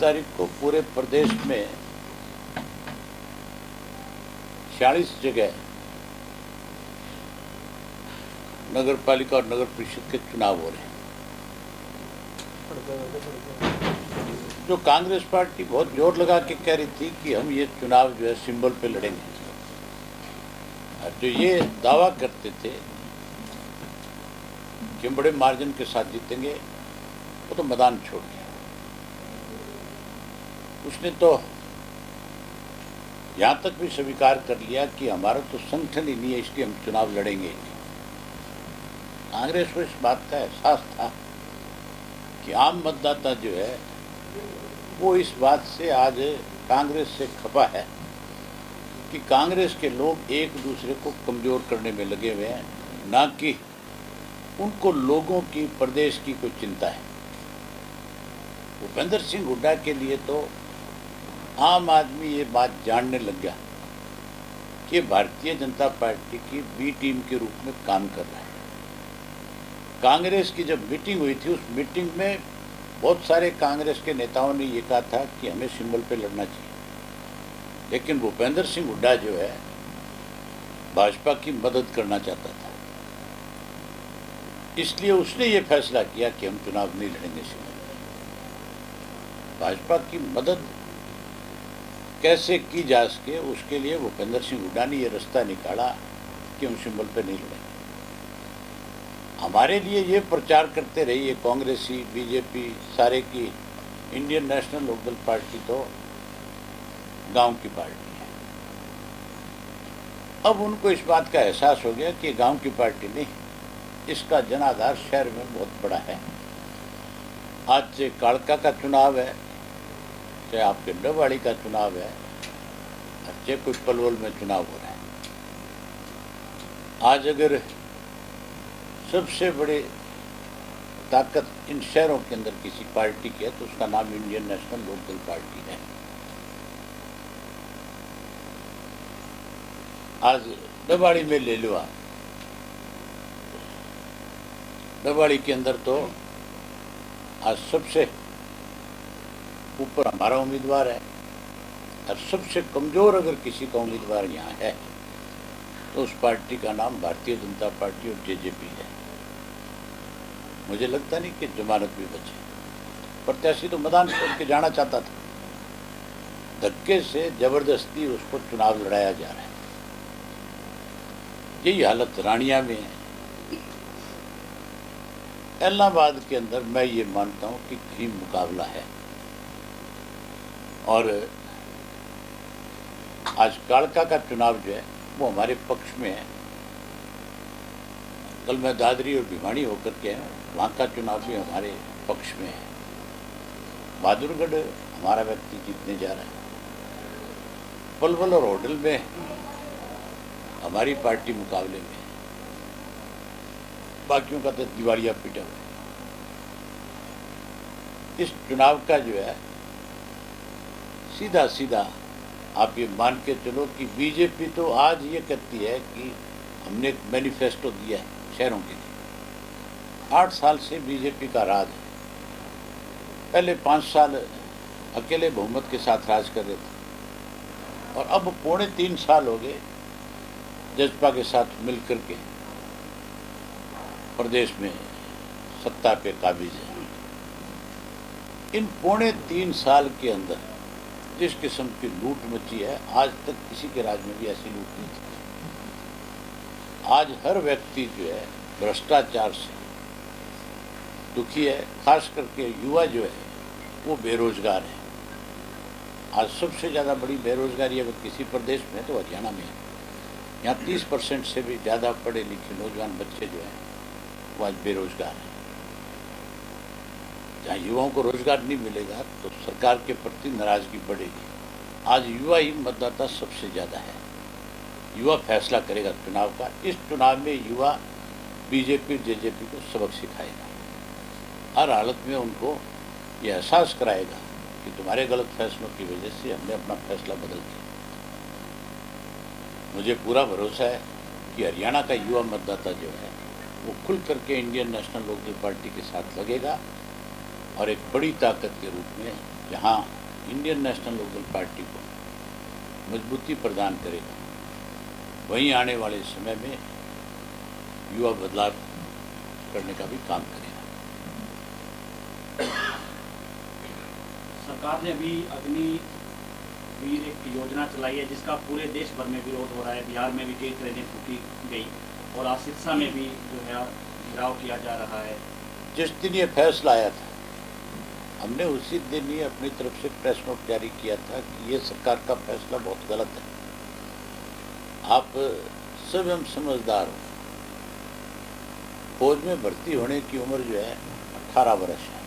तारीख को पूरे प्रदेश में 46 जगह नगर पालिका और नगर परिषद के चुनाव हो रहे हैं। जो कांग्रेस पार्टी बहुत जोर लगा के कह रही थी कि हम ये चुनाव जो है सिंबल पे लड़ेंगे, और जो ये दावा करते थे कि हम बड़े मार्जिन के साथ जीतेंगे, वो तो मैदान छोड़ दिया। उसने तो यहाँ तक भी स्वीकार कर लिया कि हमारा तो संगठन ही नहीं है, इसलिए हम चुनाव लड़ेंगे। कांग्रेस को इस बात का एहसास था कि आम मतदाता जो है वो इस बात से आज कांग्रेस से खफा है कि कांग्रेस के लोग एक दूसरे को कमज़ोर करने में लगे हुए हैं, ना कि उनको लोगों की, प्रदेश की कोई चिंता है। भूपेंद्र सिंह हुड्डा के लिए तो आम आदमी ये बात जानने लग गया कि भारतीय जनता पार्टी की बी टीम के रूप में काम कर रहा है। कांग्रेस की जब मीटिंग हुई थी, उस मीटिंग में बहुत सारे कांग्रेस के नेताओं ने ये कहा था कि हमें सिंबल पे लड़ना चाहिए, लेकिन भूपेंद्र सिंह हुड्डा जो है भाजपा की मदद करना चाहता था, इसलिए उसने ये फैसला किया कि हम चुनाव नहीं लड़ेंगे सिंबल पे। भाजपा की मदद कैसे की जा सके, उसके लिए भूपेंद्र सिंह हुड्डा ने ये रास्ता निकाला कि हम सिंबल पे नहीं लड़ेंगे। हमारे लिए ये प्रचार करते रही ये कांग्रेसी, बीजेपी सारे की इंडियन नेशनल लोकदल पार्टी तो गांव की पार्टी है। अब उनको इस बात का एहसास हो गया कि गांव की पार्टी नहीं, इसका जनाधार शहर में बहुत बड़ा है। आज से कालका का चुनाव है, चाहे आपके डबवाड़ी का चुनाव है, चाहे कोई पलवल में चुनाव हो रहा है। आज अगर सबसे बड़े ताकत इन शहरों के अंदर किसी पार्टी की है तो उसका नाम इंडियन नेशनल लोकदल पार्टी है। आज डबवाड़ी में ले लो आप, डबवाड़ी के अंदर तो आज सबसे ऊपर हमारा उम्मीदवार है, और सबसे कमजोर अगर किसी का उम्मीदवार यहाँ है तो उस पार्टी का नाम भारतीय जनता पार्टी और जेजेपी है। मुझे लगता नहीं कि जमानत भी बचे। प्रत्याशी तो मैदान छोड़ के जाना चाहता था, धक्के से जबरदस्ती उसको चुनाव लड़ाया जा रहा है। यही हालत रानिया में है। इलाहाबाद के अंदर मैं ये मानता हूँ कि घी मुकाबला है, और आज कालका का चुनाव जो है वो हमारे पक्ष में है। कल मैं दादरी और भिवानी होकर के वहाँ का चुनाव भी हमारे पक्ष में है। बहादुरगढ़ हमारा व्यक्ति जीतने जा रहा है। पलवल और होडल में हमारी पार्टी मुकाबले में है, बाकियों का तो दिवालिया पीटा हुआ है। इस चुनाव का जो है सीधा सीधा आप ये मान के चलो कि बीजेपी तो आज ये कहती है कि हमने एक मैनिफेस्टो दिया है शहरों के लिए। 8 साल से बीजेपी का राज है। पहले 5 साल अकेले बहुमत के साथ राज कर रहे थे, और अब 3.25 साल हो गए जजपा के साथ मिलकर के प्रदेश में सत्ता पे काबिज है। इन 3.25 साल के अंदर जिस किस्म की लूट मची है, आज तक किसी के राज में भी ऐसी लूट नहीं थी। आज हर व्यक्ति जो है भ्रष्टाचार से दुखी है, खास करके युवा जो है वो बेरोजगार है। आज सबसे ज़्यादा बड़ी बेरोजगारी अगर किसी प्रदेश में तो हरियाणा में है। यहाँ 30% से भी ज़्यादा पढ़े लिखे नौजवान बच्चे जो हैं वो आज बेरोजगार हैं। जहाँ युवाओं को रोजगार नहीं मिलेगा तो सरकार के प्रति नाराजगी बढ़ेगी। आज युवा ही मतदाता सबसे ज़्यादा है। युवा फैसला करेगा चुनाव का। इस चुनाव में युवा बीजेपी जेजेपी को सबक सिखाएगा। हर हालत में उनको यह एहसास कराएगा कि तुम्हारे गलत फैसलों की वजह से हमने अपना फैसला बदल दिया। मुझे पूरा भरोसा है कि हरियाणा का युवा मतदाता जो है वो खुल करके इंडियन नेशनल लोकदल पार्टी के साथ लगेगा, और एक बड़ी ताकत के रूप में जहाँ इंडियन नेशनल लोकदल पार्टी को मजबूती प्रदान करेगा, वहीं आने वाले समय में युवा बदलाव करने का भी काम करेगा। सरकार ने अभी अग्निवीर एक योजना चलाई है जिसका पूरे देश भर में विरोध हो रहा है। बिहार में भी कई ट्रेनें फूटी गई और आज सिरसा में भी जो है घेराव किया जा रहा है। जिस दिन ये फैसला आया था, हमने उसी दिन ही अपनी तरफ से प्रेस नोट जारी किया था कि ये सरकार का फैसला बहुत गलत है। आप स्वयं समझदार हो, फौज में भर्ती होने की उम्र जो है 18 वर्ष है,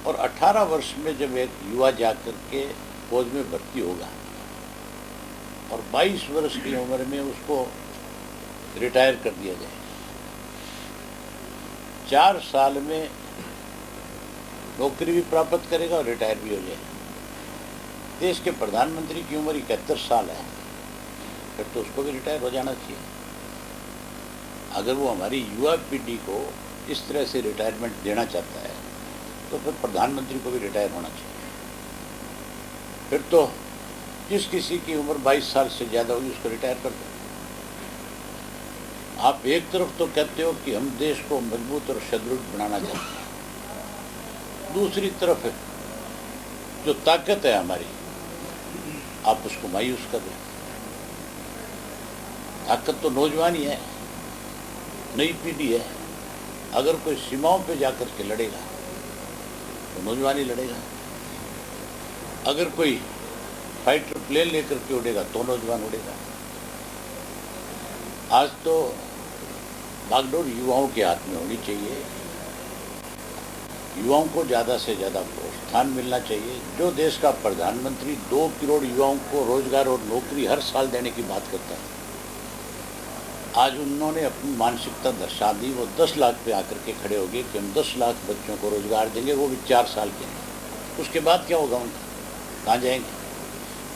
और 18 वर्ष में जब एक युवा जाकर के फौज में भर्ती होगा और 22 वर्ष की उम्र में उसको रिटायर कर दिया जाए, 4 साल में नौकरी भी प्राप्त करेगा और रिटायर भी हो जाएगा। देश के प्रधानमंत्री की उम्र 71 साल है, फिर तो उसको भी रिटायर हो जाना चाहिए। अगर वो हमारी युवा पीढ़ी को इस तरह से रिटायरमेंट देना चाहता है तो फिर प्रधानमंत्री को भी रिटायर होना चाहिए। फिर तो जिस किसी की उम्र 22 साल से ज़्यादा होगी उसको रिटायर कर दो। आप एक तरफ तो कहते हो कि हम देश को मजबूत और सुदृढ़ बनाना चाहते हैं, दूसरी तरफ जो ताकत है हमारी आप उसको मायूस कर रहे हैं। ताकत तो नौजवान ही है, नई पीढ़ी है। अगर कोई सीमाओं पे जाकर के लड़ेगा तो नौजवान ही लड़ेगा, अगर कोई फाइटर प्लेन लेकर के उड़ेगा तो नौजवान उड़ेगा। आज तो बागडोर युवाओं के हाथ में होनी चाहिए, युवाओं को ज़्यादा से ज़्यादा प्रोत्साहन मिलना चाहिए। जो देश का प्रधानमंत्री 2 करोड़ युवाओं को रोजगार और नौकरी हर साल देने की बात करता है, आज उन्होंने अपनी मानसिकता दर्शा दी। वो 10 लाख पे आकर के खड़े हो गए कि हम 10 लाख बच्चों को रोजगार देंगे, वो भी 4 साल के। उसके बाद क्या होगा उनका, कहाँ जाएंगे?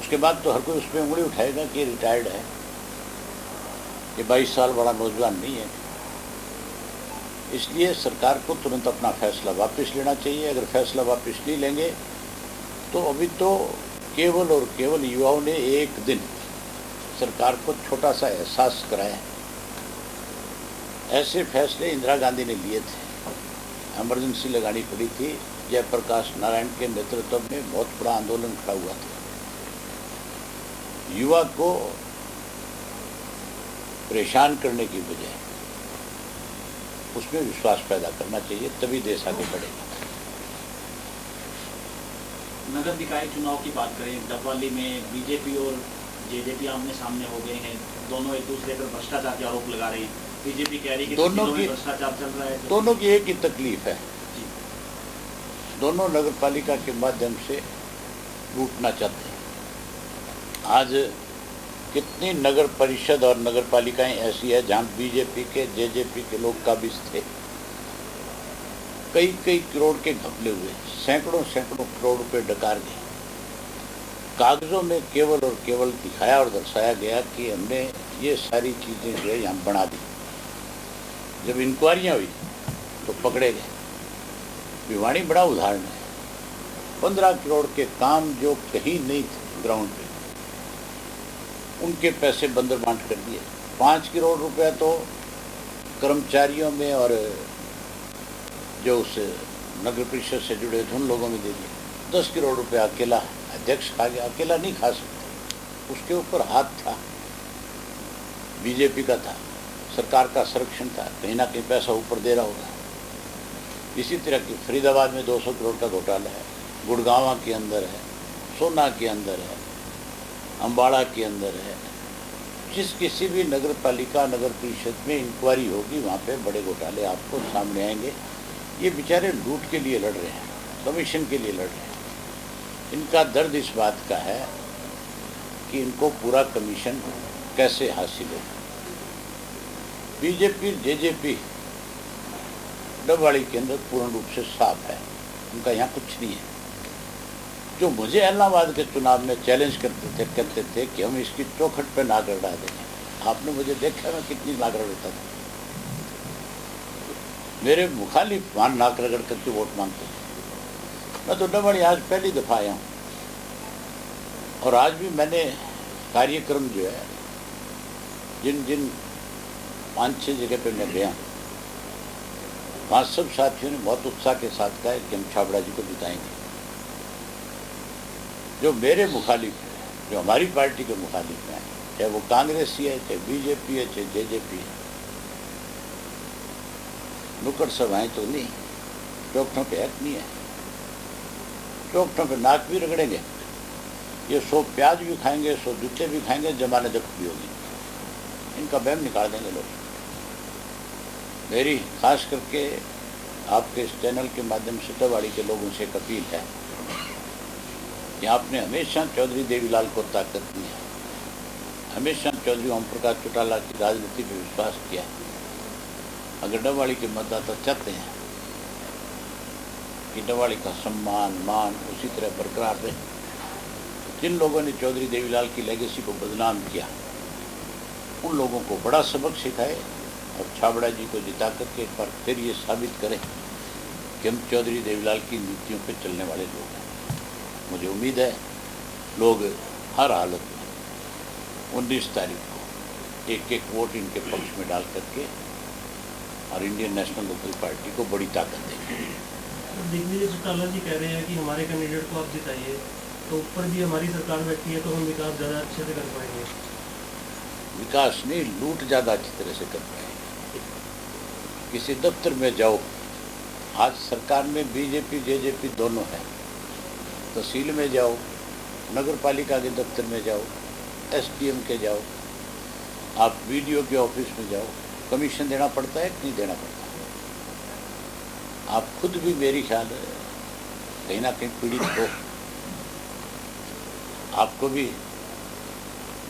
उसके बाद तो हर कोई उस पर उंगली उठाएगा कि ये रिटायर्ड है, ये 22 साल बड़ा नौजवान नहीं है। इसलिए सरकार को तुरंत अपना फैसला वापस लेना चाहिए। अगर फैसला वापस नहीं लेंगे तो अभी तो केवल और केवल युवाओं ने एक दिन सरकार को छोटा सा एहसास कराया। ऐसे फैसले इंदिरा गांधी ने लिए थे, इमरजेंसी लगानी पड़ी थी, जयप्रकाश नारायण के नेतृत्व में बहुत बड़ा आंदोलन खड़ा हुआ था। युवा को परेशान करने की बजाय उसमें विश्वास पैदा करना चाहिए, तभी देश आगे बढ़ेगा। नगर निकाय चुनाव की बात करें, डबवाली में बीजेपी और जेजेपी आमने सामने हो गए हैं। दोनों एक दूसरे पर भ्रष्टाचार के आरोप लगा रहे हैं। बीजेपी कह रही है कि दोनों की भ्रष्टाचार चल रहा है। दोनों की एक ही तकलीफ है, दोनों नगर पालिका के माध्यम से लूटना चाहते हैं। आज कितनी नगर परिषद और नगर पालिकाएं ऐसी है जहां बीजेपी के जेजेपी के लोग काबिज थे, कई कई करोड़ के घपले हुए, सैकड़ों सैकड़ों करोड़ रुपए डकार गए। कागजों में केवल और केवल दिखाया और दर्शाया गया कि हमने ये सारी चीज़ें जो है यहाँ बना दी। जब इंक्वायरियाँ हुई तो पकड़े गए। भिवाड़ी बड़ा उदाहरण है, 15 करोड़ के काम जो कहीं नहीं थे ग्राउंड पे, उनके पैसे बंदर बांट कर दिए। 5 करोड़ रुपया तो कर्मचारियों में और जो उस नगर परिषद से जुड़े थे उन लोगों में दे दिए। 10 करोड़ रुपया अकेला अध्यक्ष खा गया। अकेला नहीं खा सकता, उसके ऊपर हाथ था, बीजेपी का था, सरकार का संरक्षण था, कहीं ना कहीं पैसा ऊपर दे रहा होगा। इसी तरह की फरीदाबाद में 200 करोड़ का घोटाला है, गुड़गांवा के अंदर है, सोना के अंदर है, अम्बाड़ा के अंदर है। जिस किसी भी नगर पालिका नगर परिषद में इंक्वायरी होगी वहाँ पे बड़े घोटाले आपको सामने आएंगे। ये बेचारे लूट के लिए लड़ रहे हैं, कमीशन के लिए लड़ रहे हैं। इनका दर्द इस बात का है कि इनको पूरा कमीशन कैसे हासिल हो। बीजेपी जेजेपी डबवाड़ी के अंदर पूर्ण रूप से साफ है, उनका यहाँ कुछ नहीं है। जो मुझे इलाहाबाद के चुनाव में चैलेंज करते थे, कहते थे कि हम इसकी चौखट पे नाक रगड़ा देंगे। आपने मुझे देखा मैं कितनी नाक रगड़ता था। मेरे मुखालिफ वहाँ नाक रगड़ करके वोट मांगते थे। मैं तो डबवाली आज पहली दफ़ा आया हूँ, और आज भी मैंने कार्यक्रम जो है जिन जिन 5-6 जगह पे मैं गया, वहाँ सब साथियों ने बहुत उत्साह के साथ कहा है कि हम छाबड़ा जी को जिताएंगे। जो मेरे मुखालिफ है, जो हमारी पार्टी के मुखालिफ हैं, चाहे वो कांग्रेसी है, चाहे बीजेपी है, चाहे जेजेपी है, नुक्कड़ सभाएं तो नहीं, चौकठों पे हक नहीं है, चौकठों पे नाक भी रगड़ेंगे, ये 100 प्याज भी खाएंगे, 100 जूते भी खाएंगे, जमानत जब्त भी होगी, इनका बहम निकाल देंगे लोग। मेरी खास करके आपके इस चैनल के माध्यम से डबवाली के लोगों से एक अपील है कि आपने हमेशा चौधरी देवीलाल को ताकत दी है, हमेशा चौधरी ओम प्रकाश चौटाला की राजनीति पर विश्वास किया है। अगर डबवाली के मतदाता चाहते हैं कि डबवाली का सम्मान मान उसी तरह बरकरार रहे, जिन लोगों ने चौधरी देवीलाल की लेगेसी को बदनाम किया, उन लोगों को बड़ा सबक सिखाए और छाबड़ा जी को जिता करके एक बार फिर ये साबित करें कि हम चौधरी देवीलाल की नीतियों पर चलने वाले लोग हैं। मुझे उम्मीद है लोग हर हालत में 19 तारीख को एक वोट इनके पक्ष में डाल करके और इंडियन नेशनल लोकदल पार्टी को बड़ी ताकत देंगे। दिग्विजय चौटाला जी कह रहे हैं कि हमारे कैंडिडेट को आप जिताइए, तो ऊपर भी हमारी सरकार बैठी है तो हम विकास ज़्यादा अच्छे से कर पाएंगे। विकास नहीं, लूट ज़्यादा अच्छी तरह से कर पाएंगे। किसी दफ्तर में जाओ, आज सरकार में बीजेपी जेजेपी दोनों है, तहसील में जाओ, नगर पालिका के दफ्तर में जाओ, एसडीएम के जाओ, आप वीडियो के ऑफिस में जाओ, कमीशन देना पड़ता है कि नहीं देना पड़ता? आप खुद भी मेरी ख्याल है कहीं ना कहीं पीड़ित हो, आपको भी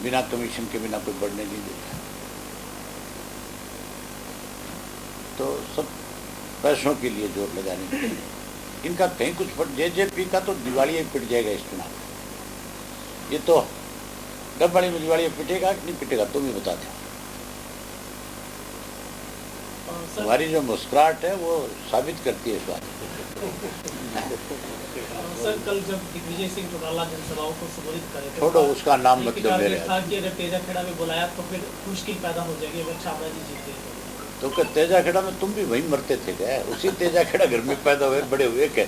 बिना कमीशन के बिना कोई बढ़ने नहीं देता। तो सब पैसों के लिए जोर लगाने के लिए इनका कहीं कुछ जेजेपी का तो दिवालिया पिट जाएगा इस चुनाव में। ये तो डबवाली में दिवालिया पिटेगा कि नहीं पिटेगा तुम ही बता दो। हमारी जो मुस्कुराहट है वो साबित करती है इस बात। सर कल जब दिग्विजय सिंह चौटाला जनसभाओं को संबोधित करे थे, छोड़ो उसका नाम मतलब मेरे था कि अगर तेजाखेड़ा में बुलाया तो फिर मुश्किल पैदा हो जाएगी अगर छाबड़ा जी जीते तो क्या तेजाखेड़ा में तुम भी वहीं मरते थे क्या? उसी तेजाखेड़ा घर में पैदा हुए बड़े हुए क्या?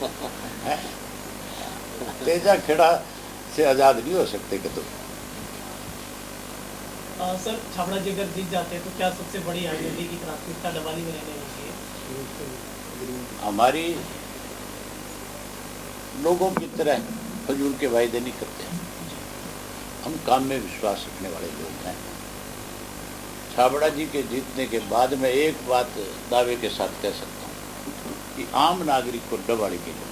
तेजाखेड़ा से आज़ाद नहीं हो सकते कि तुम। सर छाबड़ा जी अगर जीत जाते हैं तो क्या सबसे बड़ी आइडेंटिटी की प्राथमिकता डबवाली में रहने चाहिए? हमारी लोगों की तरह फजूल के वायदे नहीं करते, हम काम में विश्वास रखने वाले लोग हैं। छाबड़ा जी के जीतने के बाद मैं एक बात दावे के साथ कह सकता हूँ कि आम नागरिक को डबवाली के लिए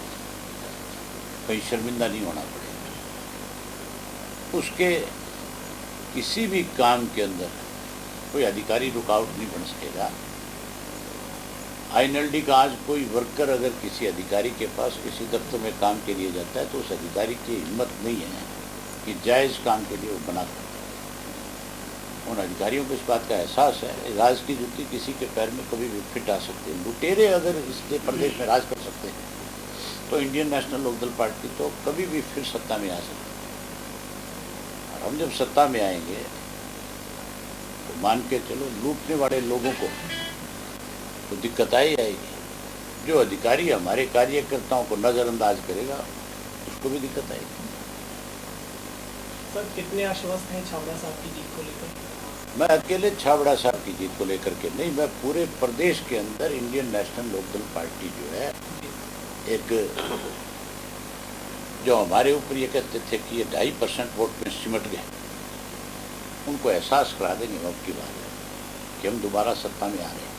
कहीं शर्मिंदा नहीं होना पड़ेगा। उसके किसी भी काम के अंदर कोई अधिकारी रुकावट नहीं बन सकेगा। आईएनएलडी का आज कोई वर्कर अगर किसी अधिकारी के पास किसी दफ्तर में काम के लिए जाता है तो उस अधिकारी की हिम्मत नहीं है कि जायज़ काम के लिए वो बना कर। उन अधिकारियों को इस बात का एहसास है राज की जूती किसी के पैर में कभी भी फिट आ सकती है। लुटेरे अगर इसके प्रदेश में राज कर सकते हैं तो इंडियन नेशनल लोकदल पार्टी तो कभी भी फिर सत्ता में आ सकती है। और हम जब सत्ता में आएंगे तो मान के चलो लूटने वाले लोगों को तो दिक्कत आई आएगी। जो अधिकारी हमारे कार्यकर्ताओं को नज़रअंदाज करेगा उसको भी दिक्कत आएगी। सर कितने आश्वस्त हैं छाबड़ा साहब की जीत को लेकर? मैं अकेले छाबड़ा साहब की जीत को लेकर के नहीं, मैं पूरे प्रदेश के अंदर इंडियन नेशनल लोकदल पार्टी जो है एक जो हमारे ऊपर ये कहते थे कि ये 2.5% वोट में सिमट गए, उनको एहसास करा देंगे अब की बात है कि हम दोबारा सत्ता में आ रहे हैं।